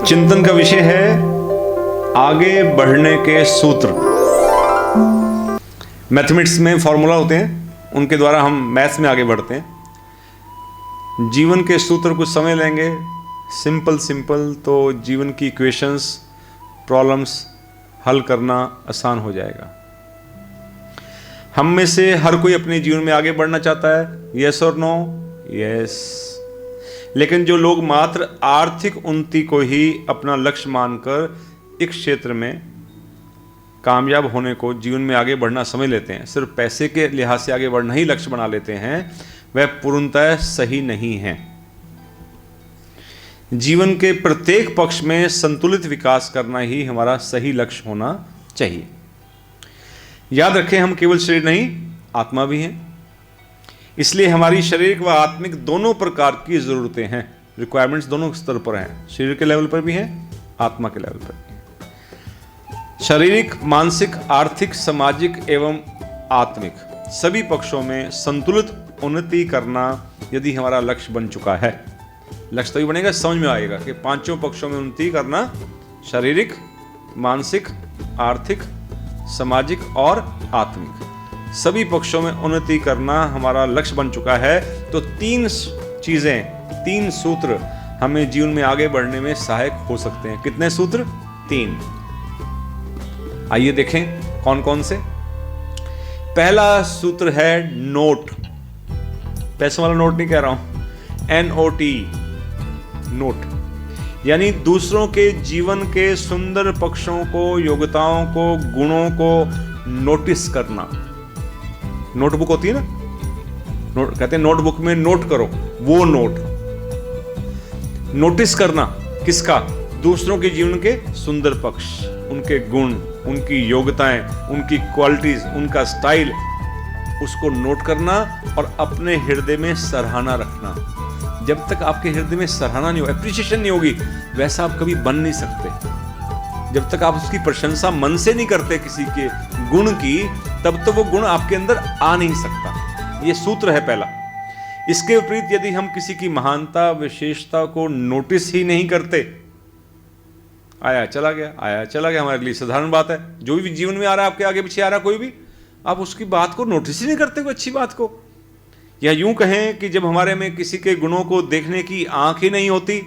चिंतन का विषय है आगे बढ़ने के सूत्र। मैथमेटिक्स में फॉर्मूला होते हैं, उनके द्वारा हम मैथ्स में आगे बढ़ते हैं। जीवन के सूत्र कुछ समय लेंगे, सिंपल तो जीवन की इक्वेशंस, प्रॉब्लम्स हल करना आसान हो जाएगा। हम में से हर कोई अपने जीवन में आगे बढ़ना चाहता है, यस और नो? यस। लेकिन जो लोग मात्र आर्थिक उन्नति को ही अपना लक्ष्य मानकर एक क्षेत्र में कामयाब होने को, जीवन में आगे बढ़ना समझ लेते हैं, सिर्फ पैसे के लिहाज से आगे बढ़ना ही लक्ष्य बना लेते हैं, वह पूर्णतः सही नहीं है। जीवन के प्रत्येक पक्ष में संतुलित विकास करना ही हमारा सही लक्ष्य होना चाहिए। याद रखें, हम केवल शरीर नहीं, आत्मा भी हैं। इसलिए हमारी शारीरिक व आत्मिक दोनों प्रकार की जरूरतें हैं। रिक्वायरमेंट्स दोनों स्तर पर हैं, शरीर के लेवल पर भी हैं, आत्मा के लेवल पर भी हैं। शारीरिक, मानसिक, आर्थिक, सामाजिक एवं आत्मिक सभी पक्षों में संतुलित उन्नति करना यदि हमारा लक्ष्य बन चुका है। लक्ष्य तभी बनेगा, समझ में आएगा कि पांचों पक्षों में उन्नति करना, शारीरिक, मानसिक, आर्थिक, सामाजिक और आत्मिक सभी पक्षों में उन्नति करना हमारा लक्ष्य बन चुका है। तो तीन चीजें, तीन सूत्र हमें जीवन में आगे बढ़ने में सहायक हो सकते हैं। कितने सूत्र? 3। आइए देखें कौन कौन से। पहला सूत्र है नोट। पैसों वाला नोट नहीं कह रहा हूं, NOT, नोट। यानी दूसरों के जीवन के सुंदर पक्षों को, योग्यताओं को, गुणों को नोटिस करना। नोटबुक होती है ना, कहते हैं नोटबुक में नोट करो, वो नोट। नोटिस करना किसका? दूसरों के जीवन के सुंदर पक्ष, उनके गुण, उनकी योग्यताएं, उनकी क्वालिटीज, उनका स्टाइल, उसको नोट करना और अपने हृदय में सराहना रखना। जब तक आपके हृदय में सराहना नहीं हो, एप्रिसिएशन नहीं होगी, वैसा आप कभी बन नहीं सकते। जब तक आप उसकी प्रशंसा मन से नहीं करते किसी के गुण की, तब तो वो गुण आपके अंदर आ नहीं सकता। ये सूत्र है पहला। इसके विपरीत यदि हम किसी की महानता, विशेषता को नोटिस ही नहीं करते, आया चला गया, आया चला गया, हमारे लिए साधारण बात है। जो भी जीवन में आ रहा है, आपके आगे पीछे आ रहा है कोई भी, आप उसकी बात को नोटिस ही नहीं करते, कोई अच्छी बात को। या यूं कहें कि जब हमारे में किसी के गुणों को देखने की आंख ही नहीं होती,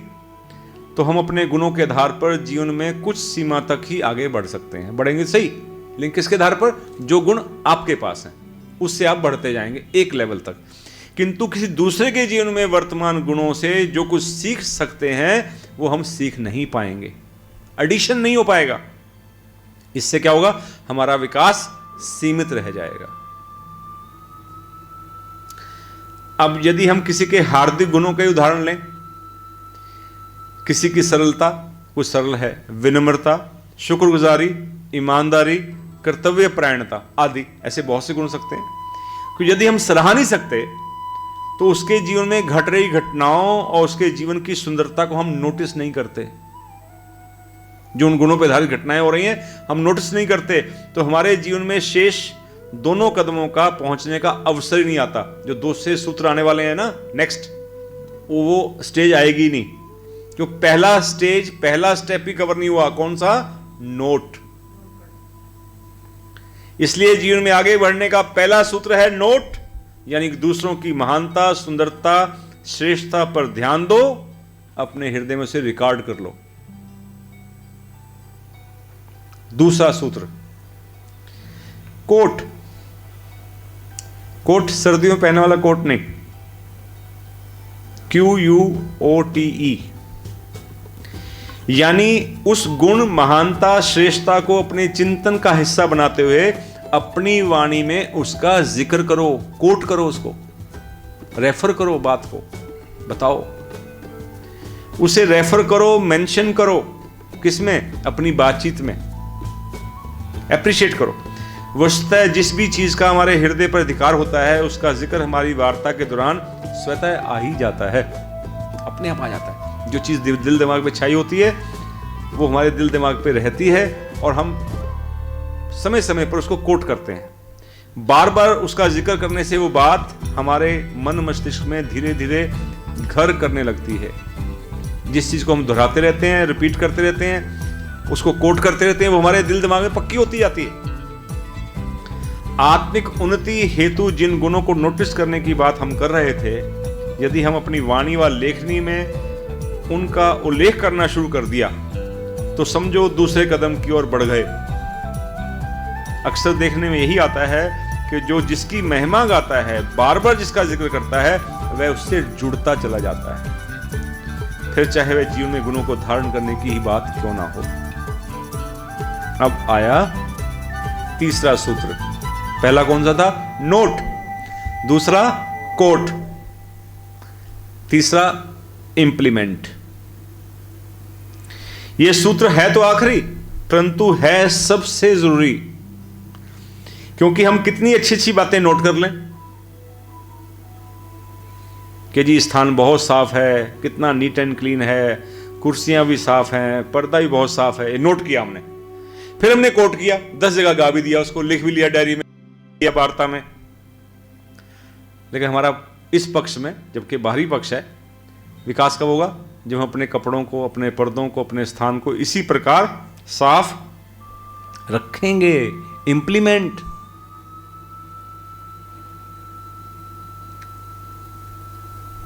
तो हम अपने गुणों के आधार पर जीवन में कुछ सीमा तक ही आगे बढ़ सकते हैं। बढ़ेंगे सही, लेकिन किसके आधार पर? जो गुण आपके पास हैं, उससे आप बढ़ते जाएंगे एक लेवल तक। किंतु किसी दूसरे के जीवन में वर्तमान गुणों से जो कुछ सीख सकते हैं, वो हम सीख नहीं पाएंगे, एडिशन नहीं हो पाएगा। इससे क्या होगा? हमारा विकास सीमित रह जाएगा। अब यदि हम किसी के हार्दिक गुणों का उदाहरण लें, किसी की सरलता, कुछ सरल है, विनम्रता, शुक्रगुजारी, ईमानदारी, कर्तव्य परायणता आदि, ऐसे बहुत से गुण हो सकते हैं। तो यदि हम सराह नहीं सकते, तो उसके जीवन में घट रही घटनाओं और उसके जीवन की सुंदरता को हम नोटिस नहीं करते। जो उन गुणों पर आधारित घटनाएं हो रही हैं, हम नोटिस नहीं करते, तो हमारे जीवन में शेष दोनों कदमों का पहुंचने का अवसर ही नहीं आता। जो दूसरे सूत्र आने वाले हैं ना, नेक्स्ट, वो स्टेज आएगी नहीं, क्योंकि पहला स्टेज, पहला स्टेप ही कवर नहीं हुआ। कौन सा? नोट। इसलिए जीवन में आगे बढ़ने का पहला सूत्र है नोट, यानी दूसरों की महानता, सुंदरता, श्रेष्ठता पर ध्यान दो, अपने हृदय में से रिकॉर्ड कर लो। दूसरा सूत्र, कोट। कोट सर्दियों में पहनने वाला कोट नहीं, QUOTE, यानी उस गुण, महानता, श्रेष्ठता को अपने चिंतन का हिस्सा बनाते हुए अपनी वाणी में उसका जिक्र करो, कोट करो, उसको रेफर करो, बात को बताओ, उसे रेफर करो, मेंशन करो। किसमें? अपनी बातचीत में। एप्रिशिएट करो। वस्तुतः जिस भी चीज का हमारे हृदय पर अधिकार होता है, उसका जिक्र हमारी वार्ता के दौरान स्वतः आ ही जाता है, अपने आप आ जाता है। जो चीज दिल दिमाग पे छाई होती है, वो हमारे दिल दिमाग पे रहती है और हम समय समय पर उसको कोट करते हैं। बार बार उसका जिक्र करने से वो बात हमारे मन मस्तिष्क में धीरे धीरे घर करने लगती है। जिस चीज को हम दोहराते रहते हैं, रिपीट करते रहते हैं, उसको कोट करते रहते हैं, वो हमारे दिल दिमाग में पक्की होती जाती है। आत्मिक उन्नति हेतु जिन गुणों को नोटिस करने की बात हम कर रहे थे, यदि हम अपनी वाणी व लेखनी में उनका उल्लेख करना शुरू कर दिया तो समझो दूसरे कदम की ओर बढ़ गए। अक्सर देखने में यही आता है कि जो जिसकी महिमा गाता है, बार बार जिसका जिक्र करता है, वह उससे जुड़ता चला जाता है, फिर चाहे वह जीवन में गुणों को धारण करने की ही बात क्यों ना हो। अब आया तीसरा सूत्र। पहला कौन सा था? नोट। दूसरा कोट। तीसरा इंप्लीमेंट। यह सूत्र है तो आखिरी, परंतु है सबसे जरूरी, क्योंकि हम कितनी अच्छी अच्छी बातें नोट कर लें कि जी स्थान बहुत साफ है, कितना नीट एंड क्लीन है, कुर्सियां भी साफ हैं, पर्दा भी बहुत साफ है, ये नोट किया हमने। फिर हमने कोट किया, 10 जगह गा भी दिया, उसको लिख भी लिया डायरी में या वार्ता में। लेकिन हमारा इस पक्ष में, जबकि बाहरी पक्ष है, विकास कब होगा? जब हम अपने कपड़ों को, अपने पर्दों को, अपने स्थान को इसी प्रकार साफ रखेंगे। इंप्लीमेंट।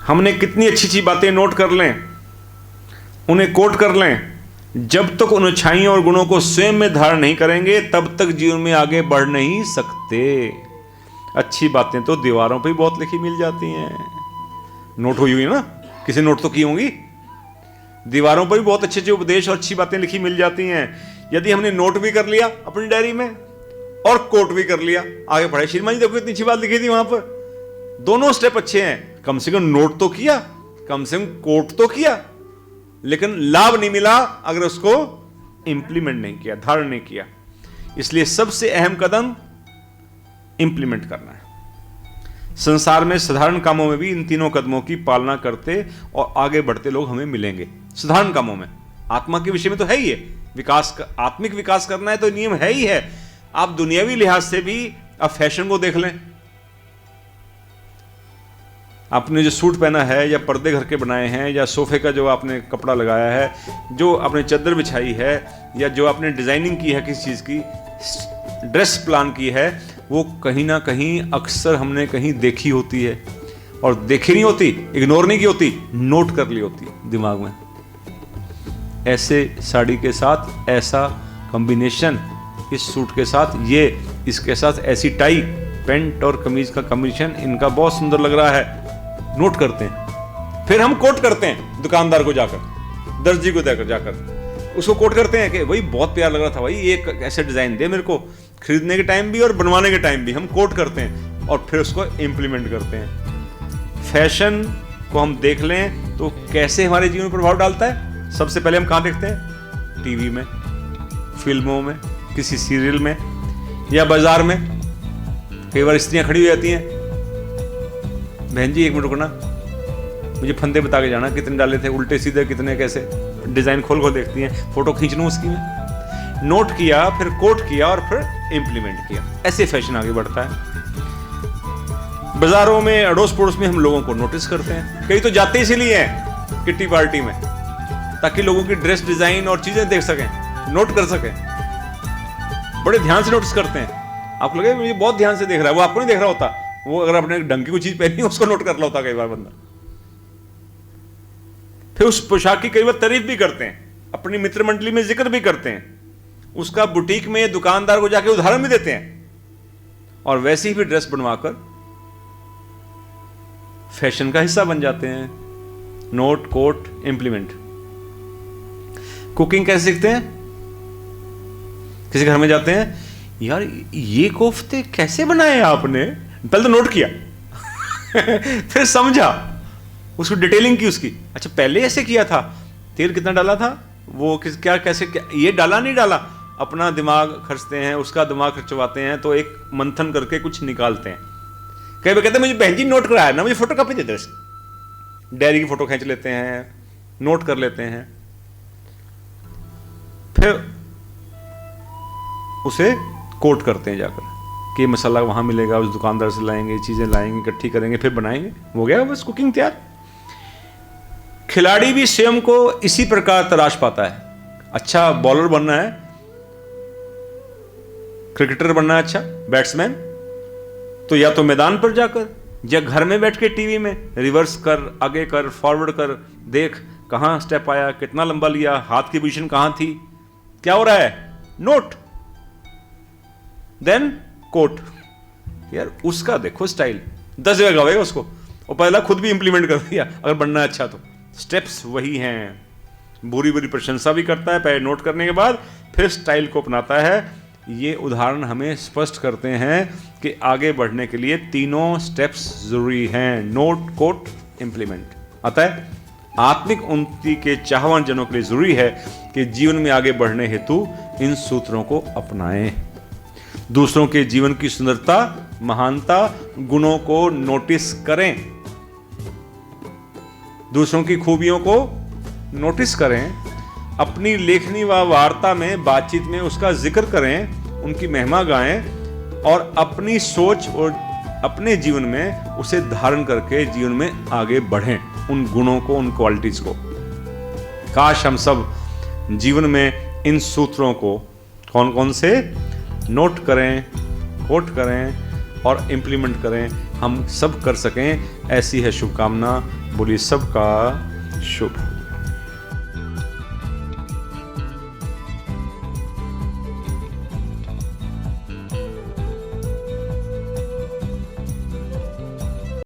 हमने कितनी अच्छी अच्छी बातें नोट कर लें, उन्हें कोट कर लें, जब तक उन अच्छाइयों और गुणों को स्वयं में धारण नहीं करेंगे तब तक जीवन में आगे बढ़ नहीं सकते। अच्छी बातें तो दीवारों पे ही बहुत लिखी मिल जाती हैं, नोट हुई हुई ना, किसी नोट तो की होंगी। दीवारों पर भी बहुत अच्छे अच्छे उपदेश और अच्छी बातें लिखी मिल जाती हैं। यदि हमने नोट भी कर लिया अपनी डायरी में और कोट भी कर लिया, आगे पढ़े, श्रीमान जी देखो इतनी अच्छी बात लिखी थी वहां पर, दोनों स्टेप अच्छे हैं। कम से कम नोट तो किया, कम से कम कोट तो किया, लेकिन लाभ नहीं मिला अगर उसको इंप्लीमेंट नहीं किया, धारण नहीं किया। इसलिए सबसे अहम कदम इंप्लीमेंट करना है। संसार में साधारण कामों में भी इन तीनों कदमों की पालना करते और आगे बढ़ते लोग हमें मिलेंगे। साधारण कामों में, आत्मा के विषय में तो है ही है, विकास का, आत्मिक विकास करना है तो नियम है ही है। आप दुनियावी लिहाज से भी अब फैशन को देख लें, आपने जो सूट पहना है या पर्दे घर के बनाए हैं या सोफे का जो आपने कपड़ा लगाया है, जो आपने चादर बिछाई है या जो आपने डिजाइनिंग की है, किसी चीज की ड्रेस प्लान की है, वो कहीं ना कहीं अक्सर हमने कहीं देखी होती है, और देखी नहीं होती, इग्नोर नहीं की होती, नोट कर ली होती दिमाग में। ऐसे साड़ी के साथ ऐसा कॉम्बिनेशन, इस सूट के साथ ये, इसके साथ ऐसी टाई, पेंट और कमीज का कॉम्बिनेशन इनका बहुत सुंदर लग रहा है, नोट करते हैं। फिर हम कोट करते हैं दुकानदार को जाकर, दर्जी को देकर जाकर उसको कोट करते हैं कि भाई बहुत प्यार लग रहा था भाई, एक ऐसे डिजाइन दे मेरे को, खरीदने के टाइम भी और बनवाने के टाइम भी हम कोट करते हैं और फिर उसको इंप्लीमेंट करते हैं। फैशन को हम देख लें तो कैसे हमारे जीवन में प्रभाव डालता है। सबसे पहले हम कहाँ देखते हैं? टीवी में, फिल्मों में, किसी सीरियल में या बाजार में। कई बार स्त्रियां खड़ी हो जाती हैं, बहन जी एक मिनट रुकना, मुझे फंदे बता के जाना कितने डाले थे, उल्टे सीधे कितने, कैसे, डिजाइन खोल खोल देखती हैं, फोटो खींच लूं उसकी में। नोट किया, फिर कोट किया और फिर इंप्लीमेंट किया। ऐसे फैशन आगे बढ़ता है। बाजारों में, अड़ोस पड़ोस में हम लोगों को नोटिस करते हैं। कई तो जाते इसीलिए हैं किट्टी पार्टी में, ताकि लोगों की ड्रेस डिजाइन और चीजें देख सकें, नोट कर सकें। बड़े ध्यान से नोटिस करते हैं। आपको लगे मुझे बहुत ध्यान से देख रहा है, वो आपको नहीं देख रहा होता। वो अगर आपने ढंग की कोई चीज पहनी उसको नोट कर रहा होता कई बार बंदा। फिर उस पोशाक की कई बार तारीफ भी करते हैं, अपनी मित्र मंडली में जिक्र भी करते हैं, उसका बुटीक में दुकानदार को जाके उदाहरण भी देते हैं, और वैसे ही भी ड्रेस बनवाकर फैशन का हिस्सा बन जाते हैं। Note, coat, implement. कुकिंग कैसे सीखते हैं? किसी घर में जाते हैं, यार ये कोफ्ते कैसे बनाए आपने? पहले तो नोट किया फिर समझा, उसको डिटेलिंग की उसकी, अच्छा पहले ऐसे किया था, तेल कितना डाला था, वो किस क्या कैसे क्या, ये डाला नहीं डाला, अपना दिमाग खर्चते हैं, उसका दिमाग खर्चवाते हैं, तो एक मंथन करके कुछ निकालते हैं। कई बार कहते हैं मुझे बहन जी नोट कराया ना, मुझे फोटो कॉपी दे दो, डायरी की फोटो खींच लेते हैं, नोट कर लेते हैं, फिर उसे कोट करते हैं जाकर कि मसाला वहां मिलेगा, उस दुकानदार से लाएंगे, चीजें लाएंगे, इकट्ठी करेंगे, फिर बनाएंगे, हो गया बस कुकिंग तैयार। खिलाड़ी भी स्वयं को इसी प्रकार तराश पाता है। अच्छा बॉलर बनना है, क्रिकेटर बनना है, अच्छा बैट्समैन, तो या तो मैदान पर जाकर या घर में बैठ के टीवी में रिवर्स कर, आगे कर, फॉरवर्ड कर, देख कहां स्टेप आया, कितना लंबा लिया, हाथ की पोजीशन कहां थी, क्या हो रहा है, नोट, देन कोट। यार उसका देखो स्टाइल, 10 जगह गवाएगा उसको, और पहला खुद भी इंप्लीमेंट कर दिया अगर बनना है अच्छा तो। स्टेप्स वही हैं, बुरी बुरी प्रशंसा भी करता है पहले नोट करने के बाद, फिर स्टाइल को अपनाता है। ये उदाहरण हमें स्पष्ट करते हैं कि आगे बढ़ने के लिए तीनों स्टेप्स जरूरी हैं, नोट, कोट, इंप्लीमेंट। अतः आत्मिक उन्नति के चाहवान जनों के लिए जरूरी है कि जीवन में आगे बढ़ने हेतु इन सूत्रों को अपनाएं। दूसरों के जीवन की सुंदरता, महानता, गुणों को नोटिस करें, दूसरों की खूबियों को नोटिस करें, अपनी लेखनी व वार्ता में, बातचीत में उसका जिक्र करें, उनकी महिमा गाएं और अपनी सोच और अपने जीवन में उसे धारण करके जीवन में आगे बढ़ें, उन गुणों को, उन क्वालिटीज को। काश हम सब जीवन में इन सूत्रों को कौन कौन से नोट करें, कोट करें और इंप्लीमेंट करें, हम सब कर सकें। ऐसी है शुभकामना। बोलिए सबका शुभ।